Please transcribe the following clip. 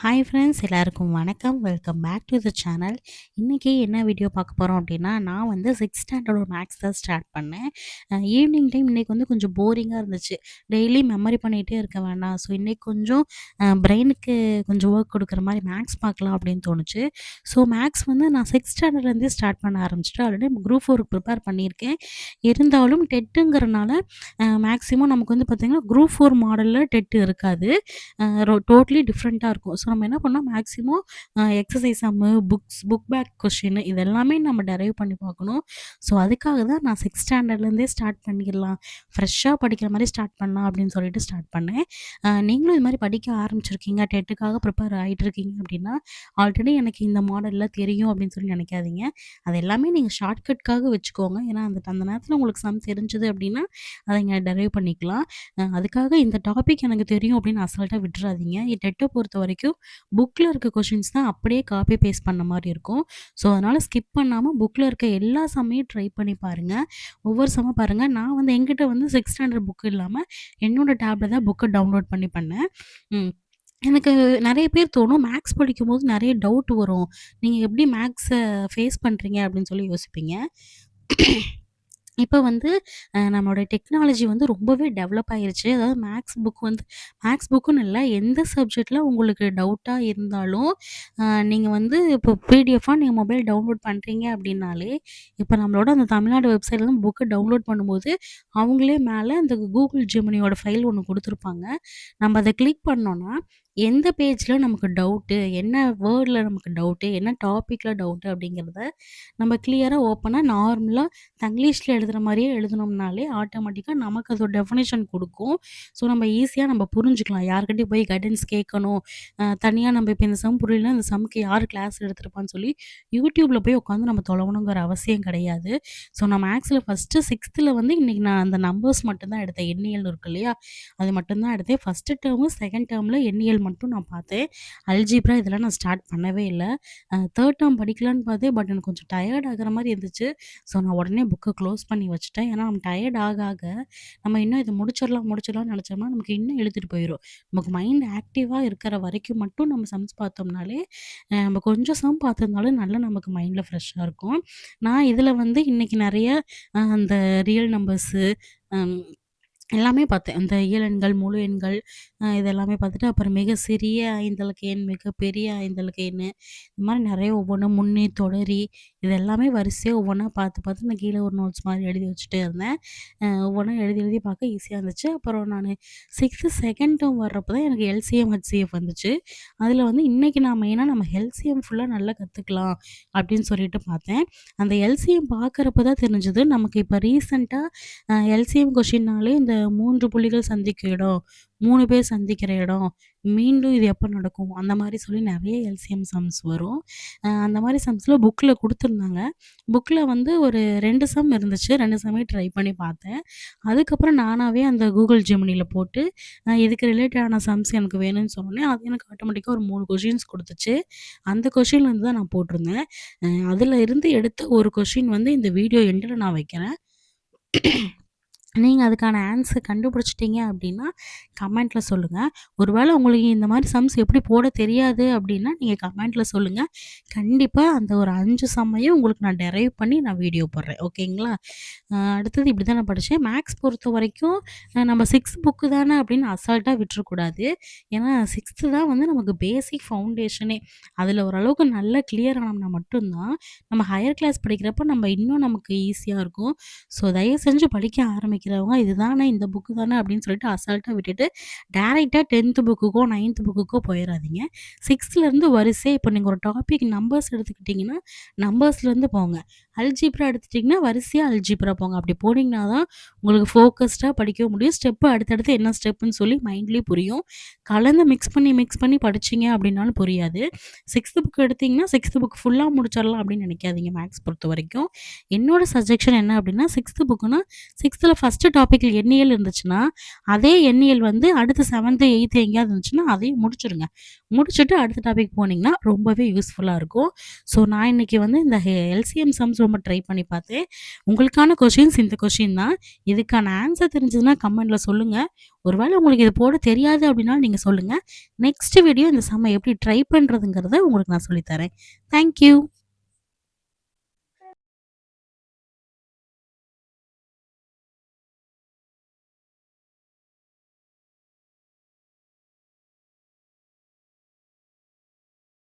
Hi friends எல்லாருக்கும் வணக்கம். Welcome back to the channel. இன்றைக்கி என்ன வீடியோ பார்க்க போகிறோம் அப்படின்னா, நான் வந்து 6th ஸ்டாண்டர்ட் ஒரு மேக்ஸ் தான் ஸ்டார்ட் பண்ணேன். ஈவினிங் டைம் இன்றைக்கி வந்து கொஞ்சம் போரிங்காக இருந்துச்சு. டெய்லி மெமரி பண்ணிகிட்டே இருக்க வேண்டாம். ஸோ இன்றைக்கி கொஞ்சம் பிரெயினுக்கு கொஞ்சம் ஒர்க் கொடுக்குற மாதிரி மேக்ஸ் பார்க்கலாம் அப்படின்னு தோணுச்சு. ஸோ மேக்ஸ் வந்து நான் 6th ஸ்டாண்டர்ட்லேருந்தே ஸ்டார்ட் பண்ண ஆரம்பிச்சிட்டு ஆல்ரெடி குரூப் 4க்கு ப்ரிப்பேர் பண்ணியிருக்கேன். இருந்தாலும் டெட்டுங்கிறனால மேக்ஸிமம் நமக்கு வந்து பார்த்திங்கன்னா குரூப் 4 மாடலில் டெட்டு இருக்காது. டோட்டலி டிஃப்ரெண்ட்டாக இருக்கும். ஸோ நம்ம என்ன பண்ணோம் மேக்ஸிமம் எக்ஸசைஸ் சம்மு, புக் பேக் கொஸ்டின் இது எல்லாமே நம்ம டெரைவ் பண்ணி பார்க்கணும். ஸோ அதுக்காக தான் நான் 6th ஸ்டாண்டர்ட்லேருந்தே ஸ்டார்ட் பண்ணிடலாம். ஃப்ரெஷ்ஷாக படிக்கிற மாதிரி ஸ்டார்ட் பண்ணலாம் அப்படின்னு சொல்லிட்டு ஸ்டார்ட் பண்ணேன். நீங்களும் இது மாதிரி படிக்க ஆரம்பிச்சிருக்கீங்க, டெட்டுக்காக ப்ரிப்பேர் ஆகிட்டு இருக்கீங்க அப்படின்னா, ஆல்ரெடி எனக்கு இந்த மாடலில் தெரியும் அப்படின்னு சொல்லி நினைக்காதீங்க. அது எல்லாமே நீங்கள் ஷார்ட்கட்காக வச்சுக்கோங்க. ஏன்னா அந்த அந்த நேரத்தில் உங்களுக்கு சம் தெரிஞ்சது அப்படின்னா அதை இங்கே டெரைவ் பண்ணிக்கலாம். அதுக்காக இந்த டாபிக் எனக்கு தெரியும் அப்படின்னு அசால்ட்டாக விட்டுறாதீங்க. டெட்டை பொறுத்த வரைக்கும் புக்கில் இருக்க கொஷின்ஸ் தான் அப்படியே காப்பி பேஸ்ட் பண்ண மாதிரி இருக்கும். ஸோ அதனால் ஸ்கிப் பண்ணாமல் புக்கில் இருக்க எல்லா சம்மையும் ட்ரை பண்ணி பாருங்கள். ஒவ்வொரு சமம் பாருங்கள். நான் வந்து என்கிட்ட வந்து 6th ஸ்டாண்டர்ட் புக்கு இல்லாமல் என்னோடய டேப்ல தான் புக்கை டவுன்லோட் பண்ணி பண்ணேன். எனக்கு நிறைய பேர் தோணும் மேக்ஸ் படிக்கும்போது நிறைய டவுட் வரும். நீங்கள் எப்படி மேக்ஸை ஃபேஸ் பண்ணுறீங்க அப்படின்னு சொல்லி யோசிப்பீங்க. இப்போ வந்து நம்மளோட டெக்னாலஜி வந்து ரொம்பவே டெவலப் ஆயிருச்சு. அதாவது மேக்ஸ் புக்குன்னு இல்ல. எந்த சப்ஜெக்ட்ல உங்களுக்கு டவுட்டா இருந்தாலும், நீங்க வந்து இப்போ பிடிஎஃபா நீங்க மொபைல் டவுன்லோட் பண்றீங்க அப்படின்னாலே, இப்போ நம்மளோட அந்த தமிழ்நாடு வெப்சைட்ல தான் புக்க டவுன்லோட் பண்ணும்போது, அவங்களே மேல இந்த கூகுள் ஜெமினியோட ஃபைல் ஒண்ணு குடுத்துருப்பாங்க. நம்ம அத கிளிக் பண்ணோம்னா, எந்த பேஜ்ல நமக்கு டவுட்டு, என்ன வேர்ட்ல நமக்கு டவுட்டு, என்ன டாபிக்ல டவுட்டு அப்படிங்கிறத நம்ம கிளியரா ஓப்பனா நார்மலா தங்கிலீஷ்ல எழுதுற மாரியே எழுதுனோம்னாலே, ஆட்டோமேட்டிக்கா நமக்கு அதோட டெஃபினிஷன் குடுக்கும். ஸோ நம்ம ஈஸியா நம்ம புரிஞ்சுக்கலாம். யார்கிட்டயும் போய் கைடன்ஸ் கேட்கணும். தனியா நம்ம இப்ப இந்த சம் புரியலன்னா, இந்த சம்க்கு யார் கிளாஸ் எடுத்திருப்பான்னு சொல்லி யூடியூப்ல போய் உட்காந்து நம்ம தொலவணுங்கிற அவசியம் கிடையாது. ஸோ நான் மேக்ஸ்ல ஃபர்ஸ்ட்டு 6த்ல வந்து இன்னைக்கு நான் அந்த நம்பர்ஸ் மட்டும் தான் எடுத்தேன். எண்ணியல் இருக்கு இல்லையா? அது மட்டும் தான் எடுத்தேன். ஃபர்ஸ்ட்டு டேர்மு, செகண்ட் டேர்ம்ல எண்ணியல் மட்டும் நான் பார்த்தேன். அல்ஜீப்ரா இதெல்லாம் நான் ஸ்டார்ட் பண்ணவே இல்ல. 3 டேர்ம் படிக்கலான்னு பார்த்தேன். பட் எனக்கு கொஞ்சம் டயர்ட் ஆகுற மாரி இருந்துச்சு. ஸோ நான் உடனே புக்க க்ளோஸ் பண்ணி வச்சுட்டேன். ஏன்னா நம்ம டயர்ட் ஆக ஆக நம்ம இன்னும் இத முடிச்சிடலாம்னு நெனச்சோம்னா, நமக்கு இன்னும் இழுத்துட்டு போயிரும். நமக்கு மைண்ட் ஆக்டிவா இருக்கிற வரைக்கும் மட்டும் நம்ம சம்ஸ் பார்த்தோம்னாலே, நம்ம கொஞ்சம் சம் பார்த்திருந்தாலும் நல்லா நமக்கு மைண்ட்ல ஃப்ரெஷ்ஷா இருக்கும். நான் இதில வந்து இன்னைக்கு நெறைய அந்த ரியல் நம்பர்ஸு அம் எல்லாமே பார்த்தேன். அந்த இயல் எண்கள், முழு எண்கள் இது எல்லாமே பார்த்துட்டு, அப்புறம் மிக சிறிய ஐந்தெழுக்க எண், மிகப்பெரிய ஐந்தெழுக்க எண்ணு, இந்த மாரி நெறைய ஒவ்வொன்னும் முன்னி, தொடரி இது எல்லாமே வரிசையா ஒவ்வொன்னா பார்த்து, பார்த்து நான் கீழ ஒரு நோட்ஸ் மாரி எழுதி வச்சுட்டே இருந்தேன். ஒவ்வொன்னா எழுதி, எழுதி பார்க்க ஈஸியா இருந்துச்சு. அப்புறம் நானு 6th செகண்ட் டேர்ம் வர்றப்ப தான் எனக்கு எல்சிஎம், ஹெச்சிஎஃப் வந்துச்சு. அதில வந்து இன்னைக்கு நான் மெயினா நம்ம எல்சிஎம் ஃபுல்லா நல்லா கத்துக்கலாம் அப்படின்னு சொல்லிட்டு பார்த்தேன். அந்த எல்சிஎம் பார்க்குறப்ப தான் தெரிஞ்சது, நமக்கு இப்ப ரீசென்ட்டா எல்சிஎம் கொஸ்டின்னாலே இந்த 3 புள்ளிகள் சந்திக்கும் இடம், 3 பேர் சந்திக்கிற இடம், மீண்டும் இது எப்ப நடக்கும்? அந்த மாரி சொல்லி நெறைய எல்சிஎம் சம்ஸ் வரும். அந்த மாரி சம்ஸ்ல புக்ல குடுத்துருந்தாங்க. புக்ல வந்து ஒரு 2 சம் இருந்துச்சு. 2 சம்மையும் ட்ரை பண்ணி பார்த்தேன். அதுக்கப்புறம் நானாவே அந்த கூகுள் ஜெமினில போட்டு, இதுக்கு ரிலேட்டடான சம்ஸ் எனக்கு வேணும்னு சொன்னோனே, அது எனக்கு ஆட்டோமேட்டிக்கா ஒரு 3 கொஸ்டின்ஸ் குடுத்துச்சு. அந்த கொஸ்டின்லேருந்து தான் நான் போட்டிருந்தேன். அதில இருந்து எடுத்த ஒரு கொஸ்டின் வந்து இந்த வீடியோ எண்டுல நான் வைக்கிறேன். நீங்க அதுக்கான ஆன்ஸர் கண்டுபிடிச்சிட்டீங்க அப்படின்னா, கமெண்ட்ல சொல்லுங்க. ஒருவேள உங்களுக்கு இந்த மாரி சம்ஸ் எப்படி போட தெரியாது அப்படின்னா, நீங்க கமெண்ட்ல சொல்லுங்க. கண்டிப்பா அந்த ஒரு 5 சம்மையும் உங்களுக்கு நான் டெரைவ் பண்ணி நான் வீடியோ போடுறேன். ஓகேங்களா? அடுத்தது இப்படி தான் நான் படிச்சேன். மேக்ஸ் பொறுத்தவரைக்கும் நம்ம 6th புக்கு தானே அப்படின்னு அசால்ட்டா விட்டுறக்கூடாது. ஏன்னா 6th தான் வந்து நமக்கு பேசிக் ஃபவுண்டேஷனே. அதில ஓரளவுக்கு நல்லா கிளியர் ஆனோம்னா மட்டும் தான், நம்ம ஹையர் கிளாஸ் படிக்கிறப்ப நம்ம இன்னும் நமக்கு ஈஸியா இருக்கும். ஸோ தயவு செஞ்சு படிக்க ஆரம்பிக்கிறவங்க, இதுதானே இந்த புக்கு தானே அப்படின்னு சொல்லிட்டு அசால்ட்டா விட்டுட்டு, டைரக்ட்டா 10th புக்குக்கோ, 9th புக்குக்கோ போயிறாதீங்க. 6த்லேருந்து வரிசையா இப்போ நீங்க ஒரு டாபிக் நம்பர்ஸ் எடுத்துக்கிட்டீங்கன்னா, நம்பர்ஸ்லேருந்து போங்க. அல்ஜீப்ரா எடுத்துட்டீங்கன்னா, வரிசையா அல்ஜீப்ரா போங்க. அப்படி போனீங்கன்னா தான் உங்களுக்கு ஃபோக்கஸ்டா படிக்க முடியும். ஸ்டெப் அடுத்தடுத்து என்ன ஸ்டெப்புன்னு சொல்லி மைண்ட்லயே புரியும். கலந்து மிக்ஸ் பண்ணி படிச்சீங்க அப்படின்னாலும் புரியாது. 6th புக் எடுத்தீங்கன்னா, 6th புக் ஃபுல்லா முடிச்சிடலாம் அப்படின்னு நினைக்காதீங்க மேக்ஸ் பொறுத்தவரைக்கும். என்னோட சஜெக்ஷன் என்ன அப்படின்னா, 6th புக்குன்னா 6த்ல ஃபர்ஸ்ட் டாபிக்ல எண்ணியல் இருந்துச்சுன்னா, அதே எண்ணியல் வந்து அடுத்து 7த், 8த் எங்கேயாவது இருந்துச்சுன்னா, அதையும் முடிச்சுருங்க. முடிச்சுட்டு அடுத்த டாபிக் போனீங்கன்னா, ரொம்பவே யூஸ்ஃபுல்லா இருக்கும். ஸோ நான் இன்னைக்கு வந்து இந்த எல்சிஎம் சம்ஸ் ரொம்ப ட்ரை பண்ணி பார்த்தேன். உங்களுக்கான கொஸ்டின்ஸ் இந்த கொஸ்டின் தான். இதுக்கான ஆன்சர் தெரிஞ்சதுன்னா கமெண்ட்ல சொல்லுங்க. ஒருவேள உங்களுக்கு இது போட தெரியாது அப்படின்னாலும் நீங்க சொல்லுங்க. நெக்ஸ்ட் வீடியோ இந்த சம்ம எப்படி ட்ரை பண்றதுங்கிறத உங்களுக்கு நான் சொல்லி தரேன். Thank you.